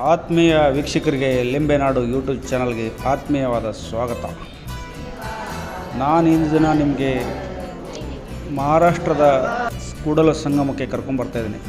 ಆತ್ಮೀಯ ವೀಕ್ಷಕರಿಗೆ ಲಿಂಬೆನಾಡು ಯೂಟ್ಯೂಬ್ ಚಾನಲ್ಗೆ ಆತ್ಮೀಯವಾದ ಸ್ವಾಗತ. ನಾನು ಇಂದು ದಿನ ನಿಮಗೆ ಮಹಾರಾಷ್ಟ್ರದ ಕೂಡಲ ಸಂಗಮಕ್ಕೆ ಕರ್ಕೊಂಬರ್ತಾಯಿದ್ದೀನಿ.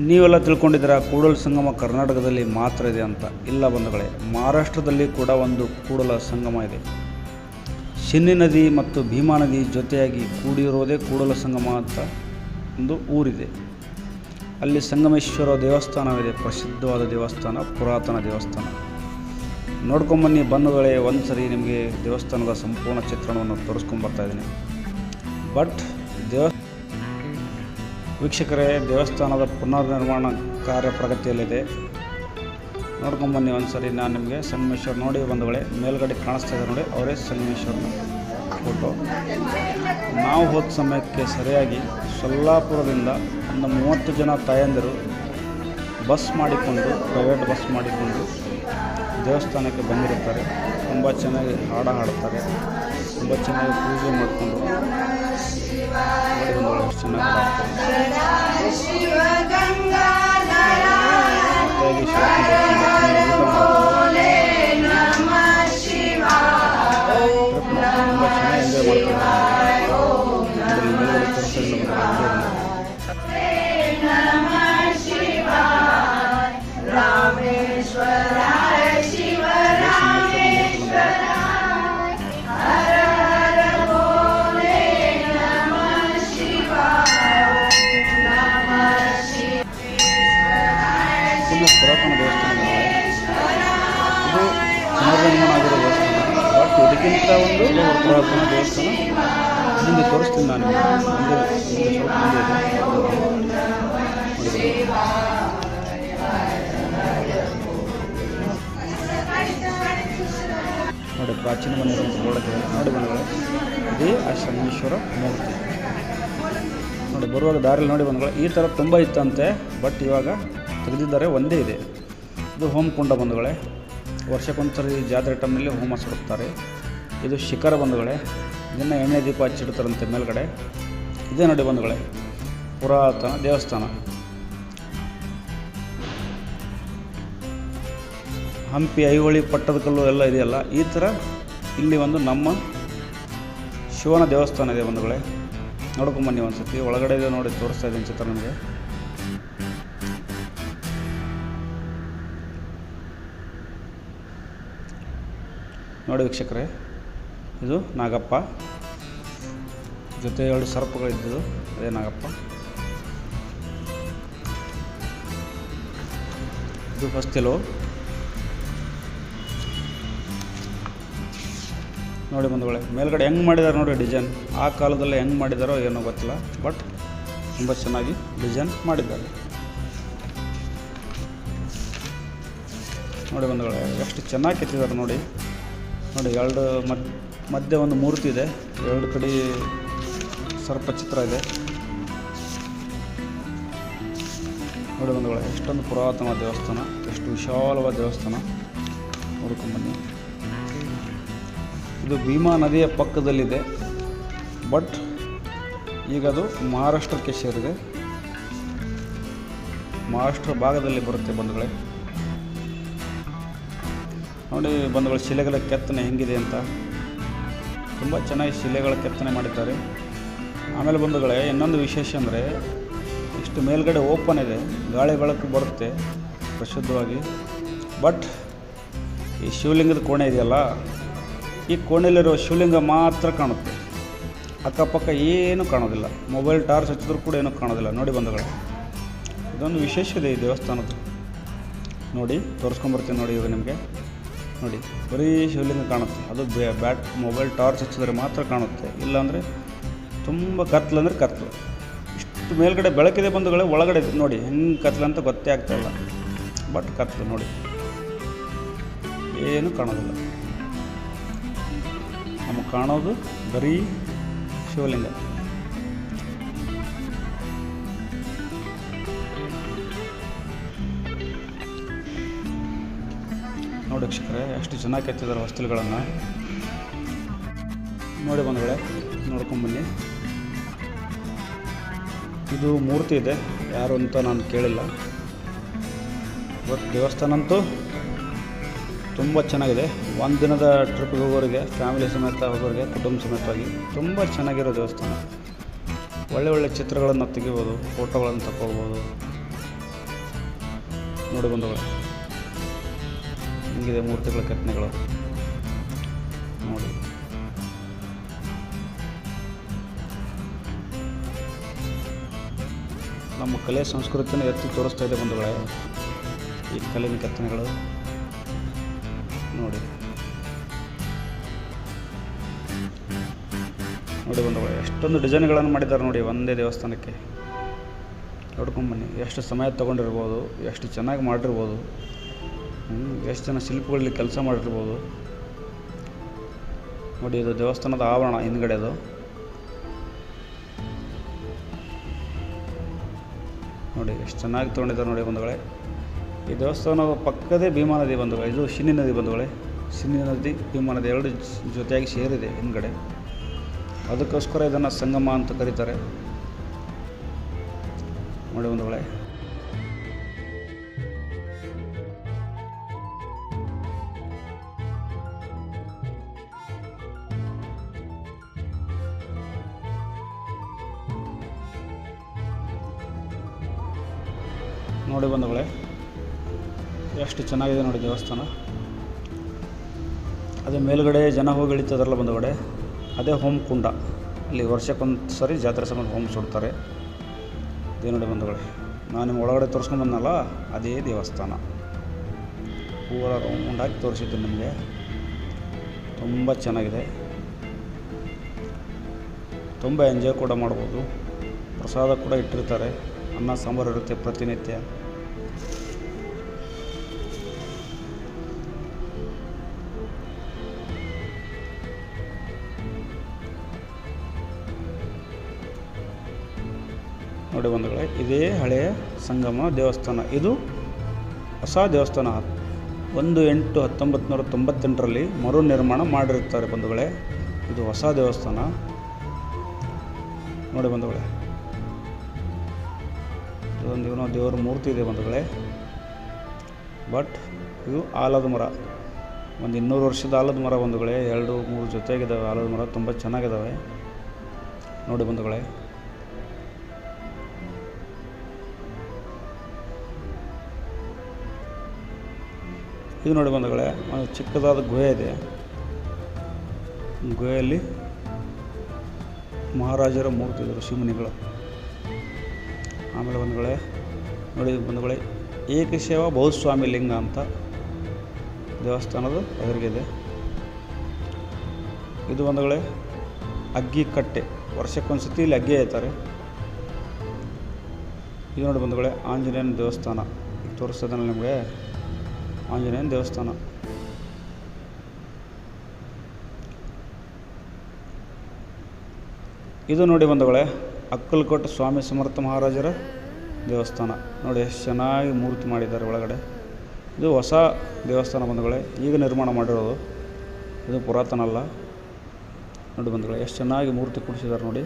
ನೀವೆಲ್ಲ ತಿಳ್ಕೊಂಡಿದ್ದೀರಾ ಕೂಡಲ ಸಂಗಮ ಕರ್ನಾಟಕದಲ್ಲಿ ಮಾತ್ರ ಇದೆ ಅಂತ. ಇಲ್ಲ ಬಂಧುಗಳೇ, ಮಹಾರಾಷ್ಟ್ರದಲ್ಲಿ ಕೂಡ ಒಂದು ಕೂಡಲ ಸಂಗಮ ಇದೆ. ಶಿನ್ನಿ ನದಿ ಮತ್ತು ಭೀಮಾ ನದಿ ಜೊತೆಯಾಗಿ ಕೂಡಿರೋದೇ ಕೂಡಲ ಸಂಗಮ ಅಂತ ಒಂದು ಊರಿದೆ. ಅಲ್ಲಿ ಸಂಗಮೇಶ್ವರ ದೇವಸ್ಥಾನವಿದೆ, ಪ್ರಸಿದ್ಧವಾದ ದೇವಸ್ಥಾನ, ಪುರಾತನ ದೇವಸ್ಥಾನ. ನೋಡ್ಕೊಂಬನ್ನಿ ಬಂಧುಗಳೇ, ಒಂದು ಸರಿ ನಿಮಗೆ ದೇವಸ್ಥಾನದ ಸಂಪೂರ್ಣ ಚಿತ್ರಣವನ್ನು ತೋರಿಸ್ಕೊಂಬರ್ತಾಯಿದ್ದೀನಿ. ಬಟ್ ವೀಕ್ಷಕರೇ, ದೇವಸ್ಥಾನದ ಪುನರ್ನಿರ್ಮಾಣ ಕಾರ್ಯ ಪ್ರಗತಿಯಲ್ಲಿದೆ. ನೋಡ್ಕೊಂಬನ್ನಿ ಒಂದು ಸರಿ. ನಾನು ನಿಮಗೆ ಸಂಗಮೇಶ್ವರ ನೋಡಿ ಬಂಧುಗಳೇ, ಮೇಲ್ಗಡೆ ಕಾಣಿಸ್ತಾ ಇದೆ ನೋಡಿ, ಅವರೇ ಸಂಗಮೇಶ್ವರನ ಫೋಟೋ. ನಾವು ಹೋದ ಸಮಯಕ್ಕೆ ಸರಿಯಾಗಿ ಸೊಲ್ಲಾಪುರದಿಂದ ಒಂದು 30 ಜನ ತಾಯಂದಿರು ಬಸ್ ಮಾಡಿಕೊಂಡು, ಪ್ರೈವೇಟ್ ಬಸ್ ಮಾಡಿಕೊಂಡು ದೇವಸ್ಥಾನಕ್ಕೆ ಬಂದಿರುತ್ತಾರೆ. ತುಂಬ ಚೆನ್ನಾಗಿ ಹಾಡುತ್ತಾರೆ, ತುಂಬ ಚೆನ್ನಾಗಿ ಪೂಜೆ ಮಾಡಿಕೊಂಡು ಪುರಾತನ ದೇವಸ್ಥಾನ. ಇದು ಪುನರ್ನಿರ್ಮಾಣ ಆಗಿರೋ ದೇವಸ್ಥಾನ. ಬಟ್ ಇದಕ್ಕಿಂತ ಒಂದು ಪುರಾತನ ದೇವಸ್ಥಾನ ಮುಂದೆ ತೋರಿಸ್ತೀನಿ ನಾನು. ಮುಂದೆ ಸ್ವಲ್ಪ ಮುಂದೆ ನೋಡಿ, ಪ್ರಾಚೀನ ಮನೆ ಒಳಗೆ ನೋಡಿ ಬಂಧುಗಳೇ, ಇದೇ ಆ ಸಂಗಮೇಶ್ವರ ಮೂರ್ತಿ. ನೋಡಿ ಬರುವಾಗ ದಾರಿಯಲ್ಲಿ ನೋಡಿ ಬಂಧುಗಳೇ, ಈ ಥರ ತುಂಬ ಇತ್ತಂತೆ. ಬಟ್ ಇವಾಗ ತೆಗೆದಿದ್ದಾರೆ, ಒಂದೇ ಇದೆ. ಇದು ಹೋಮಕುಂಡ ಬಂಧುಗಳೇ. ವರ್ಷಕ್ಕೊಂದ್ಸರಿ ಜಾತ್ರೆ ಟೈಮ್ನಲ್ಲಿ ಹೋಮ ಸುಡುತ್ತಾರೆ. ಇದು ಶಿಖರ ಬಂಧುಗಳೇ. ಇದನ್ನು ಎಣ್ಣೆ ದೀಪ ಹಚ್ಚಿಡ್ತಾರಂತೆ ಮೇಲ್ಗಡೆ. ಇದೇ ನೋಡಿ ಬಂಧುಗಳೇ, ಪುರಾತನ ದೇವಸ್ಥಾನ. ಹಂಪಿ, ಐಹೊಳೆ, ಪಟ್ಟದಕಲ್ಲು ಎಲ್ಲ ಇದೆಯಲ್ಲ, ಈ ಥರ ಇಲ್ಲಿ ಒಂದು ನಮ್ಮ ಶಿವನ ದೇವಸ್ಥಾನ ಇದೆ ಬಂಧುಗಳೇ. ನೋಡ್ಕೊಂಬನ್ನಿ ಒಂದು ಸತಿ. ಒಳಗಡೆ ಇದೆ ನೋಡಿ, ತೋರಿಸ್ತಾ ಇದ್ದೀನಿ ಚಿತ್ರ ನಿಮಗೆ. ನೋಡಿ ವೀಕ್ಷಕರೇ, ಇದು ನಾಗಪ್ಪ, ಜೊತೆ 2 ಸರ್ಪಗಳಿದ್ದು ಅದೇ ನಾಗಪ್ಪ. ಇದು ಹೊಸ್ತಿಲು ನೋಡಿ ಬಂಧುಗಳೇ. ಮೇಲ್ಗಡೆ ಹೆಂಗೆ ಮಾಡಿದ್ದಾರೆ ನೋಡಿ ಡಿಸೈನ್. ಆ ಕಾಲದಲ್ಲಿ ಹೆಂಗೆ ಮಾಡಿದಾರೋ ಏನೋ ಗೊತ್ತಿಲ್ಲ, ಬಟ್ ತುಂಬ ಚೆನ್ನಾಗಿ ಡಿಸೈನ್ ಮಾಡಿದ್ದಾರೆ ನೋಡಿ ಬಂಧುಗಳೇ. ಎಷ್ಟು ಚೆನ್ನಾಗಿ ಕೆತ್ತಿದ್ದಾರೆ ನೋಡಿ. ನೋಡಿ, 2 ಮಧ್ಯೆ ಒಂದು ಮೂರ್ತಿ ಇದೆ, 2 ಕಡೆ ಸರ್ಪ ಚಿತ್ರ ಇದೆ ನೋಡಿ ಬಂಧುಗಳೇ. ಎಷ್ಟೊಂದು ಪುರಾತನ ದೇವಸ್ಥಾನ, ಎಷ್ಟು ವಿಶಾಲವಾದ ದೇವಸ್ಥಾನ. ನೋಡ್ಕೊಂಬನ್ನಿ. ಇದು ಭೀಮಾ ನದಿಯ ಪಕ್ಕದಲ್ಲಿದೆ. ಬಟ್ ಈಗ ಅದು ಮಹಾರಾಷ್ಟ್ರಕ್ಕೆ ಸೇರಿದೆ. ಮಹಾರಾಷ್ಟ್ರ ಭಾಗದಲ್ಲಿ ಬರುತ್ತೆ ಬಂಧುಗಳೇ. ನೋಡಿ ಬಂಧುಗಳು, ಶಿಲೆಗಳ ಕೆತ್ತನೆ ಹೆಂಗಿದೆ ಅಂತ. ತುಂಬ ಚೆನ್ನಾಗಿ ಶಿಲೆಗಳ ಕೆತ್ತನೆ ಮಾಡಿದ್ದಾರೆ. ಆಮೇಲೆ ಬಂಧುಗಳೇ, ಇನ್ನೊಂದು ವಿಶೇಷ ಅಂದರೆ, ಇಷ್ಟು ಮೇಲ್ಗಡೆ ಓಪನ್ ಇದೆ, ಗಾಳಿ ಬೆಳಕು ಬರುತ್ತೆ ಪ್ರಶುದ್ಧವಾಗಿ. ಬಟ್ ಈ ಶಿವಲಿಂಗದ ಕೋಣೆ ಇದೆಯಲ್ಲ, ಈ ಕೋಣೆಯಲ್ಲಿರೋ ಶಿವಲಿಂಗ ಮಾತ್ರ ಕಾಣುತ್ತೆ. ಅಕ್ಕಪಕ್ಕ ಏನೂ ಕಾಣೋದಿಲ್ಲ. ಮೊಬೈಲ್ ಟಾರ್ಚ್ ಹಚ್ಚಿದ್ರೂ ಕೂಡ ಏನೂ ಕಾಣೋದಿಲ್ಲ ನೋಡಿ ಬಂಧುಗಳೇ. ಇದೊಂದು ವಿಶೇಷ ಇದೆ ಈ ದೇವಸ್ಥಾನದ್ದು. ನೋಡಿ ತೋರಿಸ್ಕೊಂಬರ್ತೀನಿ ನೋಡಿ ಇವಾಗ ನಿಮಗೆ. ನೋಡಿ, ಬರೀ ಶಿವಲಿಂಗ ಕಾಣುತ್ತೆ. ಅದು ಮೊಬೈಲ್ ಟಾರ್ಚ್ ಹಚ್ಚಿದ್ರೆ ಮಾತ್ರ ಕಾಣುತ್ತೆ, ಇಲ್ಲಾಂದರೆ ತುಂಬ ಕತ್ಲು ಅಂದರೆ ಕತ್ಲು. ಇಷ್ಟು ಮೇಲ್ಗಡೆ ಬೆಳಕಿದೆ ಬಂಧುಗಳೇ, ಒಳಗಡೆ ನೋಡಿ ಹೆಂಗೆ ಕತ್ಲು ಅಂತ ಗೊತ್ತೇ ಆಗ್ತಾಯಿಲ್ಲ. ಬಟ್ ಕತ್ಲು ನೋಡಿ, ಏನು ಕಾಣೋದಿಲ್ಲ. ನಮಗೆ ಕಾಣೋದು ಬರೀ ಶಿವಲಿಂಗ. ನೋಡಿ ವೀಕ್ಷಕರೇ, ಎಷ್ಟು ಚೆನ್ನಾಗಿ ಕೆತ್ತಿದ್ದಾರೆ ವಸ್ತುಗಳನ್ನು ನೋಡಿ ಬಂಧುಗಳೇ. ನೋಡ್ಕೊಂಬನ್ನಿ. ಇದು ಮೂರ್ತಿ ಇದೆ, ಯಾರು ಅಂತ ನಾನು ಕೇಳಿಲ್ಲ. ಇವತ್ತು ದೇವಸ್ಥಾನ ಅಂತೂ ತುಂಬ ಚೆನ್ನಾಗಿದೆ. ಒಂದು ದಿನದ ಟ್ರಿಪ್ಗೆ ಹೋಗೋರಿಗೆ, ಫ್ಯಾಮಿಲಿ ಸಮೇತ ಹೋಗೋರಿಗೆ, ಕುಟುಂಬ ಸಮೇತವಾಗಿ ತುಂಬ ಚೆನ್ನಾಗಿರೋ ದೇವಸ್ಥಾನ. ಒಳ್ಳೆ ಚಿತ್ರಗಳನ್ನು ತೆಗಿಬೋದು, ಫೋಟೋಗಳನ್ನು ತಗೊಳ್ಬೋದು. ನೋಡಿ ಬಂಧುಗಳೇ, ಹಿಂಗಿದೆ ಮೂರ್ತಿಗಳ ಕೆತ್ತನೆಗಳು ನೋಡಿ. ನಮ್ಮ ಕಲೆ ಸಂಸ್ಕೃತಿನ ಎತ್ತಿ ತೋರಿಸ್ತಾ ಇದೆ ಬಂಧುಗಳೇ ಈ ಕಲ್ಲಿನ ಕೆತ್ತನೆಗಳು ನೋಡಿ. ನೋಡಿ ಬಂಧುಗಳೇ, ಎಷ್ಟೊಂದು ಡಿಸೈನ್ಗಳನ್ನು ಮಾಡಿದ್ದಾರೆ ನೋಡಿ ಒಂದೇ ದೇವಸ್ಥಾನಕ್ಕೆ. ನೋಡ್ಕೊಂಬನ್ನಿ, ಎಷ್ಟು ಸಮಯ ತೊಗೊಂಡಿರ್ಬೋದು, ಎಷ್ಟು ಚೆನ್ನಾಗಿ ಮಾಡಿರ್ಬೋದು, ಎಷ್ಟು ಜನ ಶಿಲ್ಪಿಗಳಲ್ಲಿ ಕೆಲಸ ಮಾಡಿರ್ಬೋದು ನೋಡಿ. ಇದು ದೇವಸ್ಥಾನದ ಆವರಣ ಹಿಂದ್ಗಡೆದು. ನೋಡಿ ಎಷ್ಟು ಚೆನ್ನಾಗಿ ತೊಗೊಂಡಿದ್ದಾರೆ ನೋಡಿ ಬಂಧುಗಳೇ. ಈ ದೇವಸ್ಥಾನದ ಪಕ್ಕದೇ ಭೀಮಾ ನದಿ ಬಂಧುಗಳೇ. ಇದು ಶಿನ್ನಿ ನದಿ ಬಂಧುಗಳೇ. ಶಿನ್ನಿ ನದಿ, ಭೀಮಾ ನದಿ ಎರಡು ಜೊತೆಯಾಗಿ ಸೇರಿದೆ ಹಿಂದ್ಗಡೆ. ಅದಕ್ಕೋಸ್ಕರ ಇದನ್ನು ಸಂಗಮ ಅಂತ ಕರೀತಾರೆ ನೋಡಿ ಬಂಧುಗಳೇ. ನೋಡಿ ಬಂಧುಗಳೇ, ಎಷ್ಟು ಚೆನ್ನಾಗಿದೆ ನೋಡಿ ದೇವಸ್ಥಾನ. ಅದೇ ಮೇಲುಗಡೆ ಜನ ಹೋಗಿ ಇಳಿತದಲ್ಲ ಬಂಧುಗಳೇ, ಅದೇ ಹೋಮ ಕುಂಡ. ಅಲ್ಲಿ ವರ್ಷಕ್ಕೊಂದು ಸರಿ ಜಾತ್ರೆ ಸಮಯ ಹೋಮ ಸುಡ್ತಾರೆ. ಅದೇ ನೋಡಿ ಬಂಧುಗಳೇ, ನಾನು ನಿಮ್ಮ ಒಳಗಡೆ ತೋರಿಸ್ಕೊಂಡ್ಬಂದನಲ್ಲ, ಅದೇ ದೇವಸ್ಥಾನ. ಪೂರ ರೌಂಡಾಗಿ ತೋರಿಸಿದ್ದು ನಿಮಗೆ. ತುಂಬ ಚೆನ್ನಾಗಿದೆ, ತುಂಬ ಎಂಜಾಯ್ ಕೂಡ ಮಾಡ್ಬೋದು. ಪ್ರಸಾದ ಕೂಡ ಇಟ್ಟಿರ್ತಾರೆ, ಅನ್ನ ಸಾಂಬಾರು ಇರುತ್ತೆ ಪ್ರತಿನಿತ್ಯ. ನೋಡಿ ಬಂಧುಗಳೇ, ಇದೇ ಹಳೆಯ ಸಂಗಮ ದೇವಸ್ಥಾನ. ಇದು ಹೊಸ ದೇವಸ್ಥಾನ 1/8/1998ರಲ್ಲಿ ಮರು ನಿರ್ಮಾಣ ಮಾಡಿರ್ತಾರೆ ಬಂಧುಗಳೇ. ಇದು ಹೊಸ ದೇವಸ್ಥಾನ ನೋಡಿ ಬಂಧುಗಳೇ. ಇದೊಂದು ಏನೋ ದೇವರ ಮೂರ್ತಿ ಇದೆ ಬಂಧುಗಳೇ. ಬಟ್ ಇದು ಆಲದ ಮರ, ಒಂದು 200 ವರ್ಷದ ಆಲದ ಮರ ಬಂಧುಗಳೇ. 2-3 ಜೊತೆಗಿದ್ದಾವೆ ಆಲದ ಮರ, ತುಂಬ ಚೆನ್ನಾಗಿದ್ದಾವೆ ನೋಡಿ ಬಂಧುಗಳೇ. ಇದು ನೋಡಿ ಬಂಧುಗಳೇ, ಒಂದು ಚಿಕ್ಕದಾದ ಗುಹೆ ಇದೆ. ಗುಹೆಯಲ್ಲಿ ಮಹಾರಾಜರ ಮೂರ್ತಿ ಇದೆ, ಋಷಿಮುನಿಗಳು. ಆಮೇಲೆ ಬಂಧುಗಳೇ ನೋಡಿ ಬಂಧುಗಳೇ, ಏಕಶೈವ ಬಹುಸ್ವಾಮಿ ಲಿಂಗ ಅಂತ ದೇವಸ್ಥಾನದ ಎದುರಿಗಿದೆ. ಇದು ಬಂಧುಗಳೇ ಅಗ್ಗಿ ಕಟ್ಟೆ, ವರ್ಷಕ್ಕೊಂದು ಸತಿ ಇಲ್ಲಿ ಅಗ್ಗಿ ಏತಾರೆ. ಇದು ನೋಡಿ ಬಂಧುಗಳೇ ಆಂಜನೇಯನ ದೇವಸ್ಥಾನ. ಈಗ ತೋರಿಸ್ತದಲ್ಲ ನಿಮಗೆ ಆಂಜನೇಯನ ದೇವಸ್ಥಾನ. ಇದು ನೋಡಿ ಬಂಧುಗಳೇ ಅಕ್ಕಲಕೋಟೆ ಸ್ವಾಮಿ ಸಮರ್ಥ ಮಹಾರಾಜರ ದೇವಸ್ಥಾನ. ನೋಡಿ ಎಷ್ಟು ಚೆನ್ನಾಗಿ ಮೂರ್ತಿ ಮಾಡಿದ್ದಾರೆ ಒಳಗಡೆ. ಇದು ಹೊಸ ದೇವಸ್ಥಾನ ಬಂಧುಗಳೇ, ಈಗ ನಿರ್ಮಾಣ ಮಾಡಿರೋದು, ಇದು ಪುರಾತನ ಅಲ್ಲ. ನೋಡಿ ಬಂಧುಗಳೇ ಎಷ್ಟು ಚೆನ್ನಾಗಿ ಮೂರ್ತಿ ಕೂಡಿಸಿದ್ದಾರೆ ನೋಡಿ.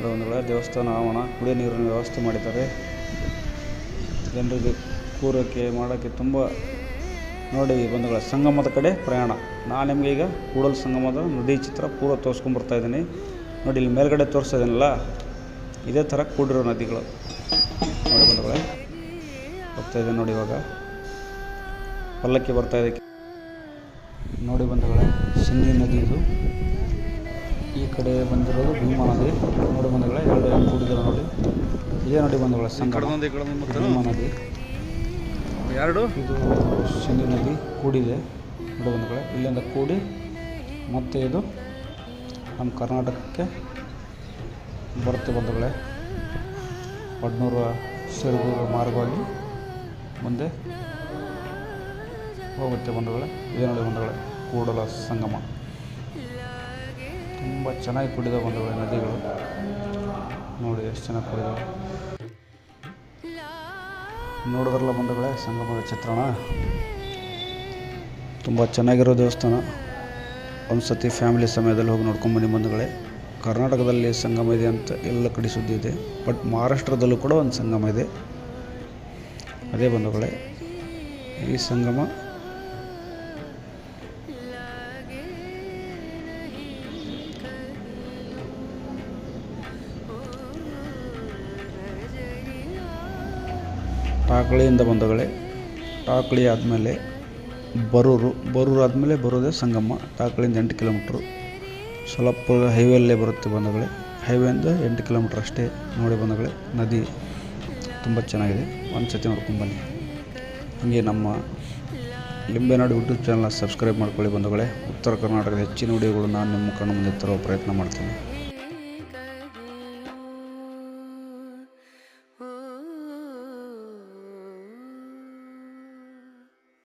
ಬಂಧುಗಳೇ ದೇವಸ್ಥಾನ ಆವರಣ, ಕುಡಿಯೋ ನೀರಿನ ವ್ಯವಸ್ಥೆ ಮಾಡಿದ್ದಾರೆ. ಜನರಿಗೆ ಕೂರೋಕ್ಕೆ ಮಾಡೋಕ್ಕೆ ತುಂಬ ನೋಡಿ ಬಂಧುಗಳೇ. ಸಂಗಮದ ಕಡೆ ಪ್ರಯಾಣ. ನಾನು ನಿಮಗೆ ಈಗ ಕೂಡಲ ಸಂಗಮದ ನದಿ ಚಿತ್ರ ಪೂರ ತೋರಿಸ್ಕೊಂಬರ್ತಾಯಿದ್ದೀನಿ ನೋಡಿ. ಇಲ್ಲಿ ಮೇಲ್ಗಡೆ ತೋರಿಸ್ತಾ ಇದ್ದೀನಲ್ಲ, ಇದೇ ಥರ ಕೂಡಿರೋ ನದಿಗಳು ನೋಡಿ ಬಂಧುಗಳೇ. ಹೋಗ್ತಾಯಿದೆ ನೋಡಿ, ಇವಾಗ ಪಲ್ಲಕ್ಕಿ ಬರ್ತಾಯಿದೆ ನೋಡಿ ಬಂಧುಗಳೇ. ಶಿಂದಿ ನದಿ ಇದು. ಈ ಕಡೆ ಬಂದಿರೋದು ಭೀಮಾ ನದಿ ನೋಡಿ ಬಂಧುಗಳೇ. ಎರಡು ಕೂಡಿದ್ರು ನೋಡಿ. ಇದೇ ನೋಡಿ ಬಂಧುಗಳೇ ಸಂಗಮ ಭೀಮಾ ನದಿ. ಎರಡು ಇದು ಶಿಂದಿ ನದಿ ಕೂಡಿದೆ ನೋಡಿ ಬಂಧುಗಳೇ. ಇಲ್ಲಿಂದ ಕೂಡಿ ಮತ್ತೆ ಇದು ನಮ್ಮ ಕರ್ನಾಟಕಕ್ಕೆ ಬರುತ್ತೆ ಬಂಧುಗಳೇ. ವಡ್ನೂರು ಶಿರಗೂರು ಮಾರ್ಗವಾಗಿ ಮುಂದೆ ಹೋಗುತ್ತೆ ಬಂಧುಗಳೇ. ಇದೇ ನೋಡಿ ಬಂಧುಗಳೇ ಕೂಡಲ ಸಂಗಮ. ತುಂಬ ಚೆನ್ನಾಗಿ ಕೂಡಿದ ಬಂಧುಗಳೇ ನದಿಗಳು ನೋಡಿ, ಎಷ್ಟು ಚೆನ್ನಾಗಿ ಕೂಡಿದಾವೆ. ನೋಡಿದ್ರಲ್ಲ ಬಂಧುಗಳೇ ಸಂಗಮದ ಚಿತ್ರಣ. ತುಂಬ ಚೆನ್ನಾಗಿರೋ ದೇವಸ್ಥಾನ. ಒಂದು ಸತಿ ಫ್ಯಾಮಿಲಿ ಸಮಯದಲ್ಲಿ ಹೋಗಿ ನೋಡ್ಕೊಂಬನ್ನಿ ಬಂಧುಗಳೇ. ಕರ್ನಾಟಕದಲ್ಲಿ ಸಂಗಮ ಇದೆ ಅಂತ ಎಲ್ಲ ಕಡೆ ಸುದ್ದಿ ಇದೆ, ಬಟ್ ಮಹಾರಾಷ್ಟ್ರದಲ್ಲೂ ಕೂಡ ಒಂದು ಸಂಗಮ ಇದೆ. ಅದೇ ಬಂಧುಗಳೇ ಈ ಸಂಗಮ ಟಾಕಳಿಯಿಂದ ಬಂಧುಗಳೇ. ಟಾಕಳಿ ಆದಮೇಲೆ ಬರೂರು ಆದಮೇಲೆ ಬರೋದೇ ಸಂಗಮ. ಟಾಕಳಿಯಿಂದ 8 ಕಿಲೋಮೀಟ್ರು, ಸೊಲ್ಲಾಪುರ ಹೈವೇಲ್ಲೇ ಬರುತ್ತೆ ಬಂಧುಗಳೇ. ಹೈವೇಯಿಂದ 8 ಕಿಲೋಮೀಟ್ರ್ ಅಷ್ಟೇ. ನೋಡಿ ಬಂಧುಗಳೇ, ನದಿ ತುಂಬ ಚೆನ್ನಾಗಿದೆ, ಒಂದು ಸತಿ ನೋಡ್ಕೊಂಡ್ಬನ್ನಿ. ಹಾಗೆ ನಮ್ಮ ಲಿಂಬೆನಾಡು ಯೂಟ್ಯೂಬ್ ಚಾನಲ್ನ ಸಬ್ಸ್ಕ್ರೈಬ್ ಮಾಡ್ಕೊಳ್ಳಿ ಬಂಧುಗಳೇ. ಉತ್ತರ ಕರ್ನಾಟಕದ ಹೆಚ್ಚಿನ ವಿಡಿಯೋಗಳು ನಾನು ನಿಮ್ಮ ಕಣ್ಣು ಮುಂದೆ ತರುವ ಪ್ರಯತ್ನ ಮಾಡ್ತೀನಿ.